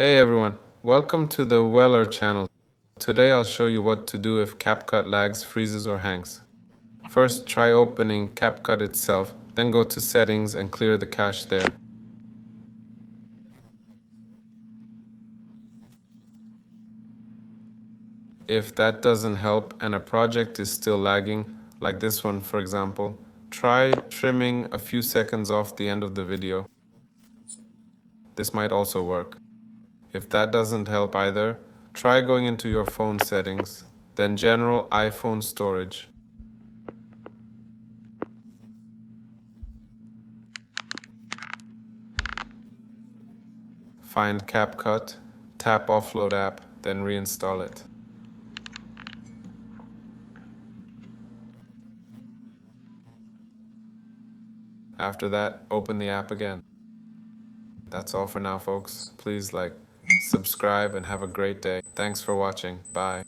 Hey everyone, welcome to the Weller channel. Today I'll show you what to do if CapCut lags, freezes or hangs. First, try opening CapCut itself, then go to settings and clear the cache there. If that doesn't help and a project is still lagging, like this one for example, try trimming a few seconds off the end of the video. This might also work. If that doesn't help either, try going into your phone settings, then general iPhone storage. Find CapCut, tap Offload app, then reinstall it. After that, open the app again. That's all for now, folks. Please subscribe, and have a great day. Thanks for watching. Bye.